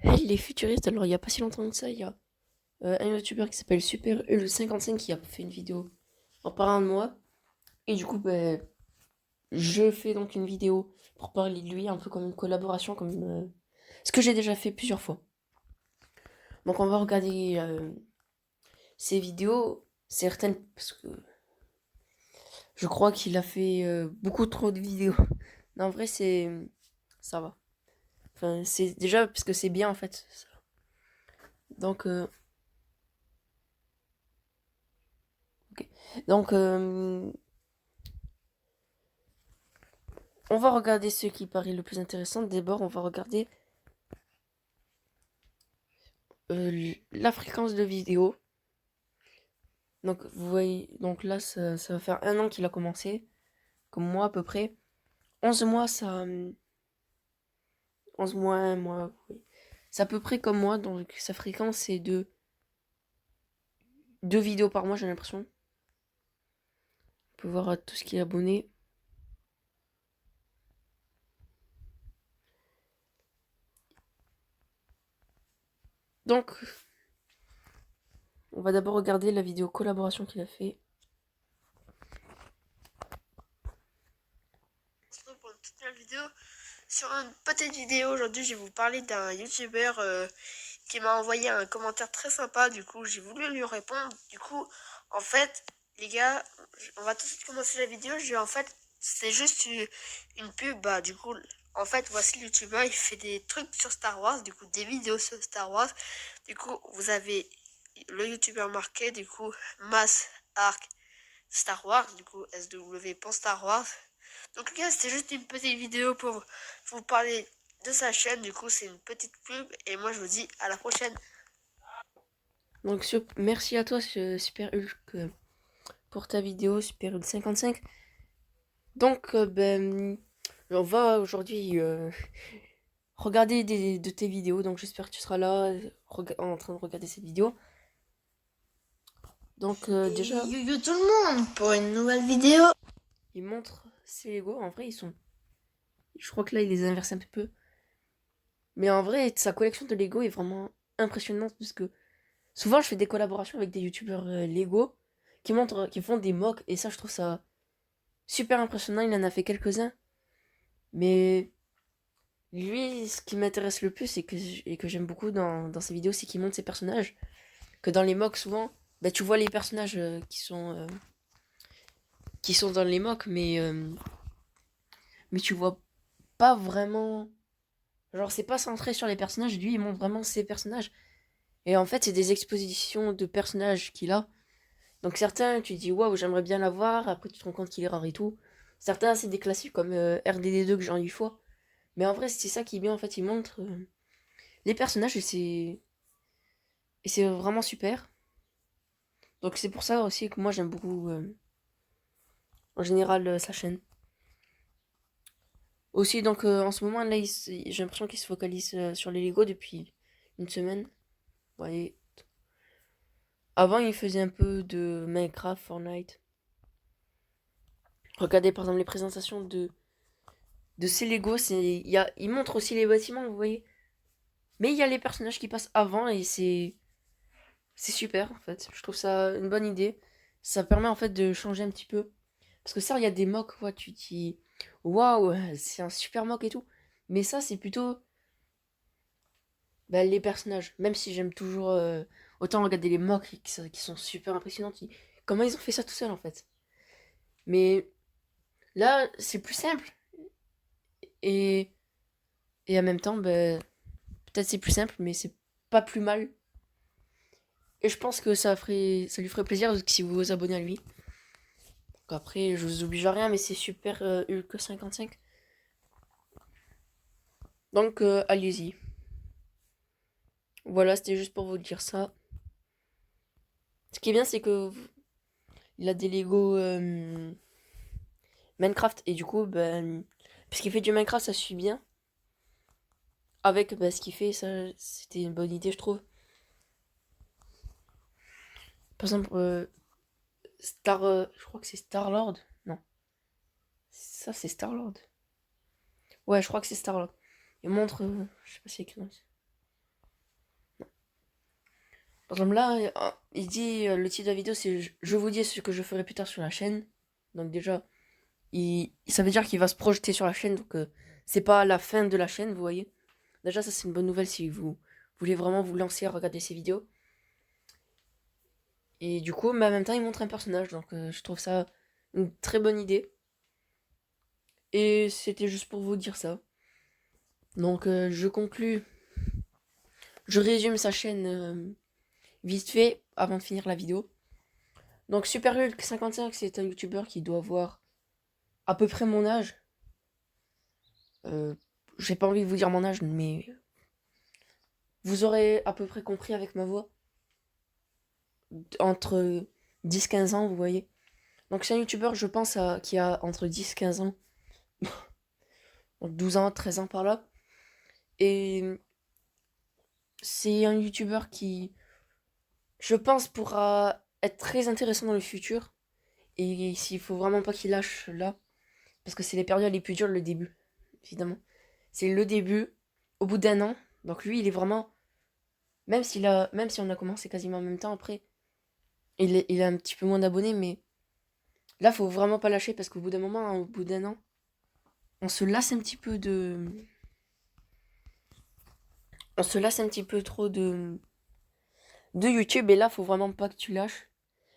Elle est futuriste, alors il y a pas si longtemps que ça, il y a un youtubeur qui s'appelle SuperHul55 qui a fait une vidéo en parlant de moi. Et du coup, ben, je fais donc une vidéo pour parler de lui, un peu comme une collaboration, comme ce que j'ai déjà fait plusieurs fois. Donc on va regarder ses vidéos, certaines, parce que je crois qu'il a fait beaucoup trop de vidéos. Non, en vrai, ça va. Enfin, c'est déjà parce que c'est bien en fait. Donc, ok. Donc, on va regarder ce qui paraît le plus intéressant. D'abord, on va regarder la fréquence de vidéo. Donc, vous voyez, donc là, ça va faire un an qu'il a commencé, comme moi à peu près. 11 mois, 11 mois, un mois, oui. C'est à peu près comme moi, donc sa fréquence c'est de 2 vidéos par mois, j'ai l'impression. On peut voir tout ce qui est abonné. Donc, on va d'abord regarder la vidéo collaboration qu'il a fait. Pour une toute nouvelle vidéo. Sur une petite vidéo, aujourd'hui, je vais vous parler d'un youtubeur qui m'a envoyé un commentaire très sympa. Du coup, j'ai voulu lui répondre. Du coup, en fait, les gars, on va tout de suite commencer la vidéo. C'est juste une pub. Bah, du coup, en fait, voici le youtubeur. Il fait des trucs sur Star Wars, du coup, des vidéos sur Star Wars. Du coup, vous avez le youtubeur marqué, du coup, Mass Arc Star Wars, du coup, SW pour Star Wars. Donc les gars, c'était juste une petite vidéo pour vous parler de sa chaîne. Du coup, c'est une petite pub. Et moi, je vous dis à la prochaine. Donc, merci à toi, Super Hulk, pour ta vidéo, Super Hulk 55. Donc, ben, on va aujourd'hui regarder de tes vidéos. Donc, j'espère que tu seras là en train de regarder cette vidéo. Donc, Et déjà, yo tout le monde pour une nouvelle vidéo. il montre ses Lego. En vrai, ils sont. Je crois que là, il les a inversés un petit peu. Mais en vrai, sa collection de Lego est vraiment impressionnante parce que souvent, je fais des collaborations avec des youtubeurs Lego qui font des mocks. Et ça, je trouve ça super impressionnant. Il en a fait quelques-uns. Mais lui, ce qui m'intéresse le plus et que j'aime beaucoup dans ses vidéos, c'est qu'il montre ses personnages. Que dans les mocks, souvent, bah, tu vois les personnages qui sont dans les mocks, mais tu vois pas vraiment. Genre, c'est pas centré sur les personnages. Lui, il montre vraiment ses personnages. Et en fait, c'est des expositions de personnages qu'il a. Donc certains, tu te dis, waouh, j'aimerais bien l'avoir. Après, tu te rends compte qu'il est rare et tout. Certains, c'est des classiques comme RDD2 que j'ai en 8 fois. Mais en vrai, c'est ça qui est bien. En fait, il montre les personnages et c'est vraiment super. Donc c'est pour ça aussi que moi, j'aime beaucoup, en général, sa chaîne. Aussi, donc en ce moment, là, j'ai l'impression qu'il se focalise sur les Lego depuis une semaine. Ouais. Avant, il faisait un peu de Minecraft, Fortnite. Regardez par exemple les présentations de ces Lego, il montre aussi les bâtiments, vous voyez. Mais il y a les personnages qui passent avant et c'est super en fait. Je trouve ça une bonne idée. Ça permet en fait de changer un petit peu. Parce que ça, il y a des mocks, ouais, tu te dis waouh, c'est un super mock et tout. Mais ça, c'est plutôt bah, les personnages. Même si j'aime toujours autant regarder les mocks qui sont super impressionnants. Comment ils ont fait ça tout seul en fait. Mais là, c'est plus simple. Et, et en même temps, bah, peut-être c'est plus simple, mais c'est pas plus mal. Et je pense que ça lui ferait plaisir si vous vous abonnez à lui. Donc après, je vous oblige à rien, mais c'est super Hulk 55. Donc allez-y. Voilà, c'était juste pour vous dire ça. Ce qui est bien, c'est que il a des Lego Minecraft et du coup, ben, puisqu'il fait du Minecraft, ça suit bien. Avec ben, ce qu'il fait, ça, c'était une bonne idée, je trouve. Par exemple, je crois que c'est Star Lord. Non, ça c'est Star Lord. Ouais, je crois que c'est Star Lord. Il montre, je sais pas si c'est écrit. Par exemple là, il dit, le titre de la vidéo c'est je vous dis ce que je ferai plus tard sur la chaîne. Donc déjà, ça veut dire qu'il va se projeter sur la chaîne, donc c'est pas la fin de la chaîne, vous voyez. Déjà ça c'est une bonne nouvelle si vous voulez vraiment vous lancer à regarder ces vidéos. Et du coup, mais en même temps il montre un personnage, donc je trouve ça une très bonne idée. Et c'était juste pour vous dire ça. Donc je conclus, je résume sa chaîne vite fait avant de finir la vidéo. Donc Super Hulk 55 c'est un youtubeur qui doit avoir à peu près mon âge. J'ai pas envie de vous dire mon âge, mais vous aurez à peu près compris avec ma voix. Entre 10-15 ans, vous voyez. Donc c'est un youtubeur, je pense, qui a entre 10-15 ans. Donc 12 ans, 13 ans par là. Et c'est un youtubeur qui, je pense, pourra être très intéressant dans le futur. Et s'il faut vraiment pas qu'il lâche là. Parce que c'est les périodes les plus dures, le début, évidemment. C'est le début, au bout d'un an. Donc lui, il est vraiment. Même si on a commencé quasiment en même temps après, il a un petit peu moins d'abonnés, mais là, faut vraiment pas lâcher parce qu'au bout d'un moment, hein, au bout d'un an, on se lasse un petit peu de. On se lasse un petit peu trop de YouTube et là, faut vraiment pas que tu lâches.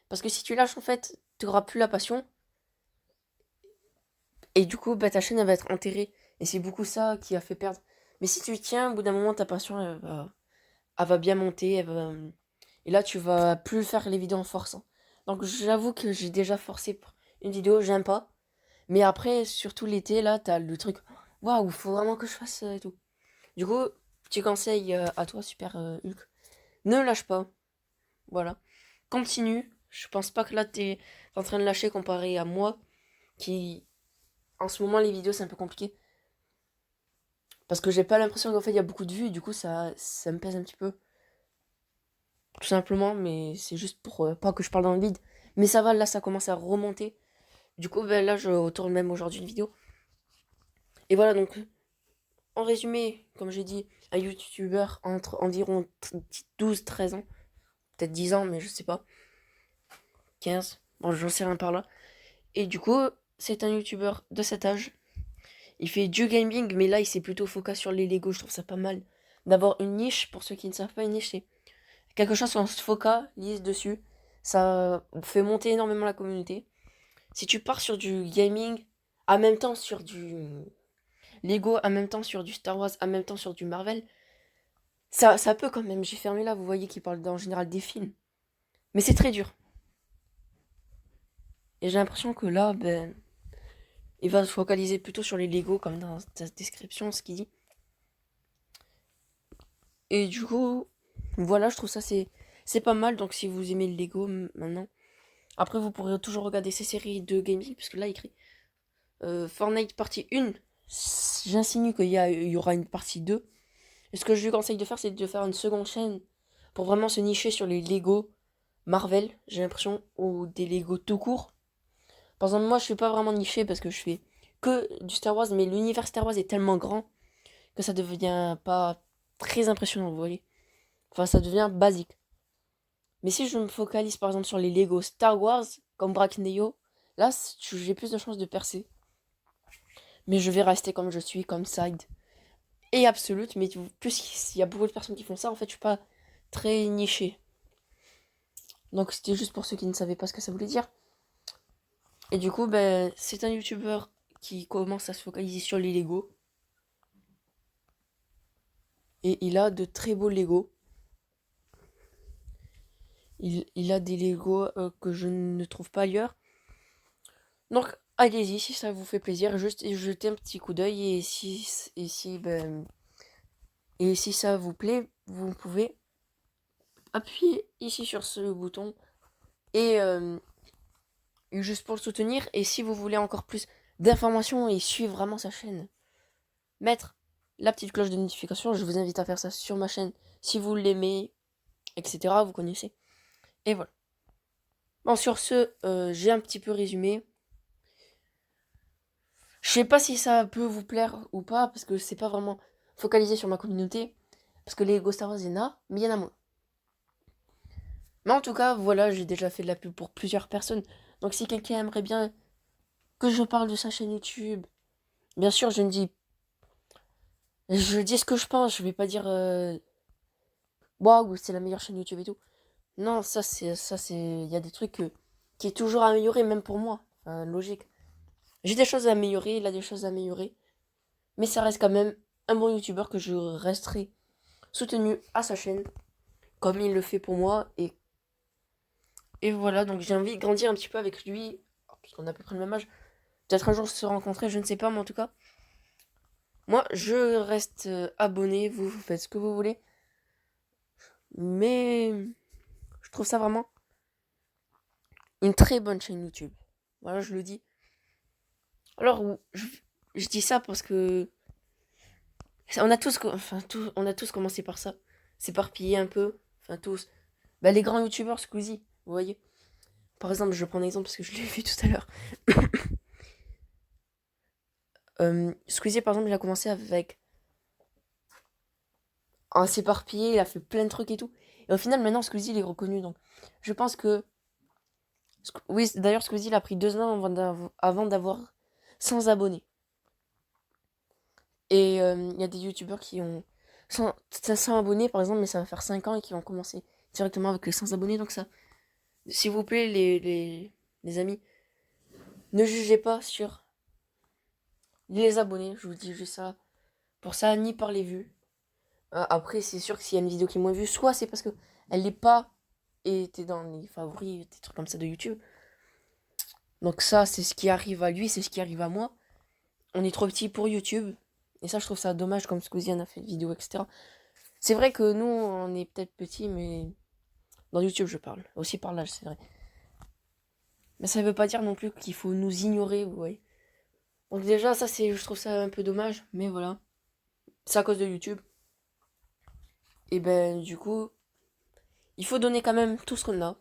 Parce que si tu lâches, en fait, tu auras plus la passion et du coup, bah, ta chaîne, elle va être enterrée. Et c'est beaucoup ça qui a fait perdre. Mais si tu tiens, au bout d'un moment, ta passion, elle va bien monter. Et là, tu vas plus faire les vidéos en forçant. Donc, j'avoue que j'ai déjà forcé pour une vidéo, j'aime pas. Mais après, surtout l'été, là, t'as le truc. Waouh, faut vraiment que je fasse et tout. Du coup, petit conseil à toi, Super Hulk. Ne lâche pas. Voilà. Continue. Je pense pas que là, t'es en train de lâcher comparé à moi. Qui, en ce moment, les vidéos, c'est un peu compliqué. Parce que j'ai pas l'impression qu'en fait, il y a beaucoup de vues. Du coup, ça me pèse un petit peu. Tout simplement. Mais c'est juste pour pas que je parle dans le vide. Mais ça va, là, ça commence à remonter. Du coup, ben, là, je tourne même aujourd'hui une vidéo. Et voilà, donc, en résumé, comme j'ai dit, un youtubeur entre environ 12-13 ans, peut-être 10 ans, mais je sais pas, 15, bon, j'en sais rien par là. Et du coup, c'est un youtubeur de cet âge. Il fait du gaming, mais là, il s'est plutôt focus sur les Lego. Je trouve ça pas mal d'avoir une niche. Pour ceux qui ne savent pas, une niche, c'est quelque chose qu'on se focalise dessus. Ça fait monter énormément la communauté. Si tu pars sur du gaming, en même temps sur du Lego, en même temps sur du Star Wars, en même temps sur du Marvel, ça peut quand même. J'ai fermé là, vous voyez qu'il parle en général des films. Mais c'est très dur. Et j'ai l'impression que là, ben, il va se focaliser plutôt sur les Lego, comme dans sa description, ce qu'il dit. Et du coup, voilà, je trouve ça c'est pas mal. Donc si vous aimez le Lego maintenant. Après, vous pourrez toujours regarder ces séries de gaming, puisque là, il écrit Fortnite partie 1. J'insinue il y aura une partie 2. Et ce que je lui conseille de faire, c'est de faire une seconde chaîne pour vraiment se nicher sur les Lego Marvel, j'ai l'impression, ou des Lego tout court. Par exemple, moi, je suis pas vraiment niché parce que je fais que du Star Wars, mais l'univers Star Wars est tellement grand que ça devient pas très impressionnant, vous voyez. Enfin, ça devient basique. Mais si je me focalise par exemple sur les Lego Star Wars, comme Brack Neo, là, j'ai plus de chances de percer. Mais je vais rester comme je suis, comme Side. Et Absolute, mais plus il y a beaucoup de personnes qui font ça, en fait, je suis pas très niché. Donc c'était juste pour ceux qui ne savaient pas ce que ça voulait dire. Et du coup, ben, c'est un youtubeur qui commence à se focaliser sur les Lego. Et il a de très beaux Lego. Il a des Lego que je ne trouve pas ailleurs. Donc allez-y si ça vous fait plaisir, juste jetez un petit coup d'œil et si ça vous plaît, vous pouvez appuyer ici sur ce bouton et juste pour le soutenir. Et si vous voulez encore plus d'informations et suivre vraiment sa chaîne, mettre la petite cloche de notification, je vous invite à faire ça sur ma chaîne si vous l'aimez, etc. Vous connaissez. Et voilà. Bon, sur ce, j'ai un petit peu résumé. Je sais pas si ça peut vous plaire ou pas, parce que c'est pas vraiment focalisé sur ma communauté. Parce que les Lego Star Wars, il y en a, mais il y en a moins. Mais en tout cas, voilà, j'ai déjà fait de la pub pour plusieurs personnes. Donc si quelqu'un aimerait bien que je parle de sa chaîne YouTube, bien sûr, je dis ce que je pense. Je vais pas dire waouh, c'est la meilleure chaîne YouTube et tout. Non, il y a des trucs qui est toujours à améliorer, même pour moi. Enfin, logique. J'ai des choses à améliorer, il a des choses à améliorer. Mais ça reste quand même un bon YouTuber que je resterai soutenu à sa chaîne, comme il le fait pour moi. Et voilà, donc j'ai envie de grandir un petit peu avec lui, puisqu'on a à peu près le même âge. Peut-être un jour se rencontrer, je ne sais pas, mais en tout cas, moi, je reste abonné, vous faites ce que vous voulez. Mais je trouve ça vraiment une très bonne chaîne YouTube. Voilà, je le dis. Alors, je dis ça parce que on a tous commencé par ça. S'éparpiller un peu. Enfin, tous. Bah, les grands youtubeurs, Squeezie, vous voyez. Par exemple, je prends un exemple parce que je l'ai vu tout à l'heure. Squeezie, par exemple, il a commencé avec un s'éparpiller, il a fait plein de trucs et tout. Et au final, maintenant, Squeezie, il est reconnu. Donc, je pense que. Oui, d'ailleurs, Squeezie, il a pris 2 ans avant d'avoir 100 abonnés. Et il y a des youtubeurs qui ont 100 abonnés, par exemple, mais ça va faire 5 ans et qui vont commencer directement avec les 100 abonnés. Donc, ça. S'il vous plaît, les amis, ne jugez pas sur les abonnés. Je vous dis juste ça. Pour ça, ni par les vues. Après, c'est sûr que s'il y a une vidéo qui est moins vue, soit c'est parce que elle n'est pas été dans les favoris, des trucs comme ça de YouTube. Donc ça, c'est ce qui arrive à lui, c'est ce qui arrive à moi. On est trop petit pour YouTube. Et ça, je trouve ça dommage, comme Squeezie en a fait une vidéo, etc. C'est vrai que nous, on est peut-être petits, mais dans YouTube, je parle. Aussi par l'âge, c'est vrai. Mais ça veut pas dire non plus qu'il faut nous ignorer, vous voyez. Donc déjà, je trouve ça un peu dommage, mais voilà. C'est à cause de YouTube. Et ben, du coup, il faut donner quand même tout ce qu'on a.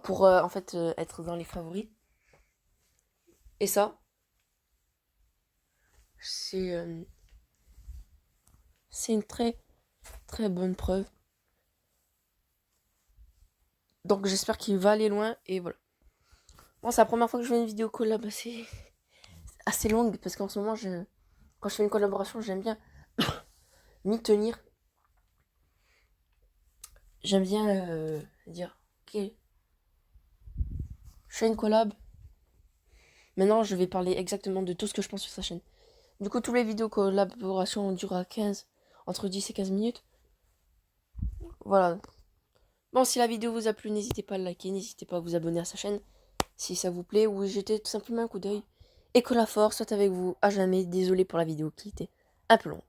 Pour en fait être dans les favoris. Et ça, c'est euh, c'est une très très bonne preuve. Donc j'espère qu'il va aller loin et voilà. Bon, c'est la première fois que je fais une vidéo collab assez longue parce qu'en ce moment, quand je fais une collaboration, j'aime bien m'y tenir. J'aime bien dire, ok, je fais une collab. Maintenant, je vais parler exactement de tout ce que je pense sur sa chaîne. Du coup, toutes les vidéos collaboration durent entre 10 et 15 minutes. Voilà. Bon, si la vidéo vous a plu, n'hésitez pas à liker, n'hésitez pas à vous abonner à sa chaîne si ça vous plaît, ou jetez tout simplement un coup d'œil. Et que la force soit avec vous à jamais. Désolé pour la vidéo qui était un peu longue.